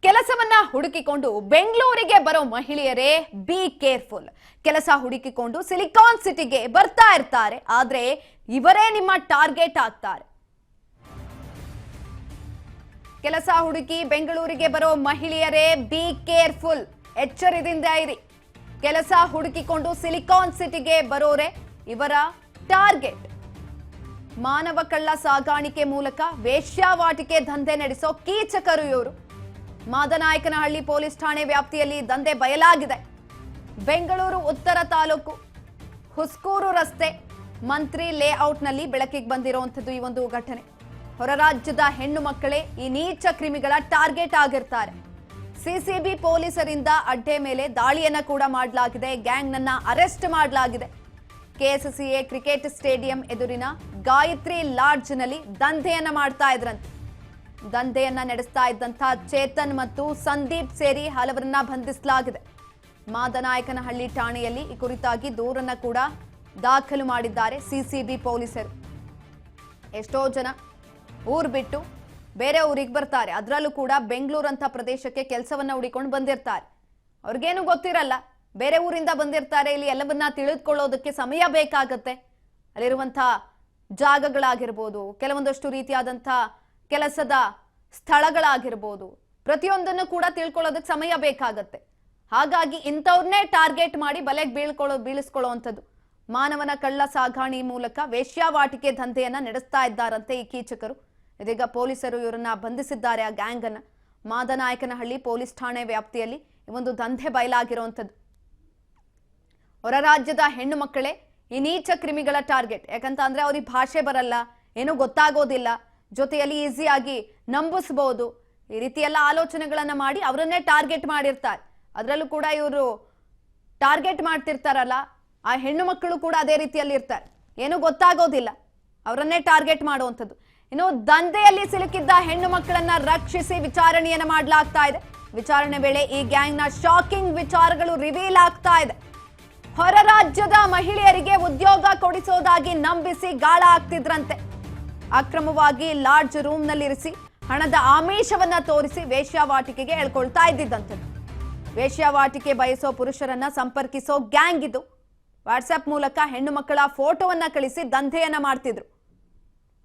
ಕೆಲಸವನ್ನ ಹುಡುಕಿಕೊಂಡು ಬೆಂಗಳೂರಿಗೆ ಬರೋ ಮಹಿಳೆಯರೇ ಬಿ ಕೇರ್ಫುಲ್. ಕೆಲಸ ಹುಡುಕಿಕೊಂಡು ಸಿಲಿಕಾನ್ ಸಿಟಿಗೆ ಬರ್ತಾ ಇರ್ತಾರೆ, ಆದ್ರೆ ಇವರೇ ನಿಮ್ಮ ಟಾರ್ಗೆಟ್ ಆಗ್ತಾರೆ. ಕೆಲಸ ಹುಡುಕಿ ಬೆಂಗಳೂರಿಗೆ ಬರೋ ಮಹಿಳೆಯರೇ ಬಿ ಕೇರ್ಫುಲ್, ಎಚ್ಚರದಿಂದ ಇರಿ. ಕೆಲಸ ಹುಡುಕಿಕೊಂಡು ಸಿಲಿಕಾನ್ ಸಿಟಿಗೆ ಬರೋರೆ ಇವರ ಟಾರ್ಗೆಟ್. ಮಾನವ ಕಳ್ಳ ಸಾಗಾಣಿಕೆ ಮೂಲಕ ವೇಶ್ಯಾವಾಟಿಕೆ ದಂಧೆ ನಡೆಸೋ ಕೀಚಕರು ಇವರು. ಮಾದನಾಯಕನಹಳ್ಳಿ ಪೊಲೀಸ್ ಠಾಣೆ ವ್ಯಾಪ್ತಿಯಲ್ಲಿ ದಂಧೆ ಬಯಲಾಗಿದೆ. ಬೆಂಗಳೂರು ಉತ್ತರ ತಾಲೂಕು ಹುಸ್ಕೂರು ರಸ್ತೆ ಮಂತ್ರಿ ಲೇಔಟ್ನಲ್ಲಿ ಬೆಳಕಿಗೆ ಬಂದಿರುವಂಥದ್ದು ಈ ಒಂದು ಘಟನೆ. ಹೊರ ರಾಜ್ಯದ ಹೆಣ್ಣು ಮಕ್ಕಳೇ ಈ ನೀಚ ಕ್ರಿಮಿಗಳ ಟಾರ್ಗೆಟ್ ಆಗಿರ್ತಾರೆ. ಸಿಸಿಬಿ ಪೊಲೀಸರಿಂದ ಅಡ್ಡೆ ಮೇಲೆ ದಾಳಿಯನ್ನ ಕೂಡ ಮಾಡಲಾಗಿದೆ. ಗ್ಯಾಂಗ್ನನ್ನ ಅರೆಸ್ಟ್ ಮಾಡಲಾಗಿದೆ. ಕೆಎಸ್ಸಿಎ ಕ್ರಿಕೆಟ್ ಸ್ಟೇಡಿಯಂ ಎದುರಿನ ಗಾಯತ್ರಿ ಲಾಡ್ಜ್ನಲ್ಲಿ ದಂಧೆಯನ್ನ ಮಾಡ್ತಾ ಇದ್ರಂತೆ. ದಂಧೆಯನ್ನ ನಡೆಸ್ತಾ ಇದ್ದಂಥ ಚೇತನ್ ಮತ್ತು ಸಂದೀಪ್ ಸೇರಿ ಹಲವರನ್ನ ಬಂಧಿಸಲಾಗಿದೆ. ಮಾದನಾಯಕನಹಳ್ಳಿ ಠಾಣೆಯಲ್ಲಿ ಈ ಕುರಿತಾಗಿ ದೂರನ್ನ ಕೂಡ ದಾಖಲು ಮಾಡಿದ್ದಾರೆ ಸಿಸಿಬಿ ಪೊಲೀಸರು. ಎಷ್ಟೋ ಜನ ಊರು ಬಿಟ್ಟು ಬೇರೆ ಊರಿಗೆ ಬರ್ತಾರೆ, ಅದರಲ್ಲೂ ಕೂಡ ಬೆಂಗಳೂರಂತ ಪ್ರದೇಶಕ್ಕೆ ಕೆಲಸವನ್ನ ಹುಡಿಕೊಂಡು ಬಂದಿರ್ತಾರೆ. ಅವ್ರಿಗೇನು ಗೊತ್ತಿರಲ್ಲ, ಬೇರೆ ಊರಿಂದ ಬಂದಿರ್ತಾರೆ. ಇಲ್ಲಿ ಎಲ್ಲವನ್ನ ತಿಳಿದುಕೊಳ್ಳೋದಕ್ಕೆ ಸಮಯ ಬೇಕಾಗತ್ತೆ. ಅಲ್ಲಿರುವಂಥ ಜಾಗಗಳಾಗಿರ್ಬೋದು, ಕೆಲವೊಂದಷ್ಟು ರೀತಿಯಾದಂಥ ಕೆಲಸದ ಸ್ಥಳಗಳಾಗಿರ್ಬೋದು, ಪ್ರತಿಯೊಂದನ್ನು ಕೂಡ ತಿಳ್ಕೊಳ್ಳೋದಕ್ಕೆ ಸಮಯ ಬೇಕಾಗತ್ತೆ. ಹಾಗಾಗಿ ಇಂಥವ್ರನ್ನೇ ಟಾರ್ಗೆಟ್ ಮಾಡಿ ಬಲೆಗೆ ಬೀಳಿಸ್ಕೊಳ್ಳುವಂಥದ್ದು. ಮಾನವನ ಕಳ್ಳ ಸಾಗಾಣಿ ಮೂಲಕ ವೇಶ್ಯಾವಾಟಿಕೆ ದಂಧೆಯನ್ನ ನಡೆಸ್ತಾ ಇದ್ದಾರಂತೆ ಈ ಕೀಚಕರು. ಇದೀಗ ಪೊಲೀಸರು ಇವರನ್ನ ಬಂಧಿಸಿದ್ದಾರೆ. ಆ ಗ್ಯಾಂಗ್ ಅನ್ನ ಮಾದನಾಯಕನಹಳ್ಳಿ ಪೊಲೀಸ್ ಠಾಣೆ ವ್ಯಾಪ್ತಿಯಲ್ಲಿ ಈ ಒಂದು ದಂಧೆ ಬಯಲಾಗಿರುವಂಥದ್ದು. ಹೊರ ರಾಜ್ಯದ ಹೆಣ್ಣು ಮಕ್ಕಳೇ ಈ ನೀಚ ಕ್ರಿಮಿಗಳ ಟಾರ್ಗೆಟ್. ಯಾಕಂತ ಅಂದ್ರೆ ಅವ್ರಿಗೆ ಭಾಷೆ ಬರಲ್ಲ, ಏನೂ ಗೊತ್ತಾಗೋದಿಲ್ಲ, ಜೊತೆಯಲ್ಲಿ ಈಸಿಯಾಗಿ ನಂಬಿಸಬಹುದು. ಈ ರೀತಿ ಎಲ್ಲ ಆಲೋಚನೆಗಳನ್ನ ಮಾಡಿ ಅವರನ್ನೇ ಟಾರ್ಗೆಟ್ ಮಾಡಿರ್ತಾರೆ. ಅದರಲ್ಲೂ ಕೂಡ ಇವರು ಟಾರ್ಗೆಟ್ ಮಾಡ್ತಿರ್ತಾರಲ್ಲ, ಆ ಹೆಣ್ಣು ಮಕ್ಕಳು ಕೂಡ ಅದೇ ರೀತಿಯಲ್ಲಿ ಇರ್ತಾರೆ, ಏನೂ ಗೊತ್ತಾಗೋದಿಲ್ಲ, ಅವರನ್ನೇ ಟಾರ್ಗೆಟ್ ಮಾಡುವಂಥದ್ದು. ಇನ್ನು ದಂಧೆಯಲ್ಲಿ ಸಿಲುಕಿದ್ದ ಹೆಣ್ಣು ಮಕ್ಕಳನ್ನ ರಕ್ಷಿಸಿ ವಿಚಾರಣೆಯನ್ನ ಮಾಡಲಾಗ್ತಾ ಇದೆ. ವಿಚಾರಣೆ ವೇಳೆ ಈ ಗ್ಯಾಂಗ್ನ ಶಾಕಿಂಗ್ ವಿಚಾರಗಳು ರಿವೀಲ್ ಆಗ್ತಾ ಇದೆ. ಹೊರ ರಾಜ್ಯದ ಮಹಿಳೆಯರಿಗೆ ಉದ್ಯೋಗ ಕೊಡಿಸೋದಾಗಿ ನಂಬಿಸಿ ಗಾಳ ಆಗ್ತಿದ್ರಂತೆ. ಅಕ್ರಮವಾಗಿ ಲಾಡ್ಜ್ ರೂಮ್ನಲ್ಲಿರಿಸಿ ಹಣದ ಆಮಿಷವನ್ನ ತೋರಿಸಿ ವೇಶ್ಯಾವಾಟಿಕೆಗೆ ಎಳ್ಕೊಳ್ತಾ ಇದ್ದಿದ್ದಂಥದ್ದು. ವೇಶ್ಯಾವಾಟಿಕೆ ಬಯಸೋ ಪುರುಷರನ್ನ ಸಂಪರ್ಕಿಸೋ ಗ್ಯಾಂಗ್ ಇದು. ವಾಟ್ಸ್ಆಪ್ ಮೂಲಕ ಹೆಣ್ಣು ಮಕ್ಕಳ ಫೋಟೋವನ್ನ ಕಳಿಸಿ ದಂಧೆಯನ್ನ ಮಾಡ್ತಿದ್ರು.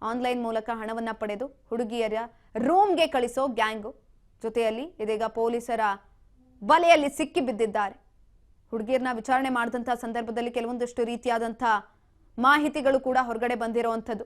ಆನ್ಲೈನ್ ಮೂಲಕ ಹಣವನ್ನ ಪಡೆದು ಹುಡುಗಿಯರ ರೂಮ್ಗೆ ಕಳಿಸೋ ಗ್ಯಾಂಗು. ಜೊತೆಯಲ್ಲಿ ಇದೀಗ ಪೊಲೀಸರ ಬಲೆಯಲ್ಲಿ ಸಿಕ್ಕಿ ಬಿದ್ದಿದ್ದಾರೆ. ಹುಡುಗಿಯರನ್ನ ವಿಚಾರಣೆ ಮಾಡಿದಂತಹ ಸಂದರ್ಭದಲ್ಲಿ ಕೆಲವೊಂದಷ್ಟು ರೀತಿಯಾದಂತಹ ಮಾಹಿತಿಗಳು ಕೂಡ ಹೊರಗಡೆ ಬಂದಿರುವಂಥದ್ದು.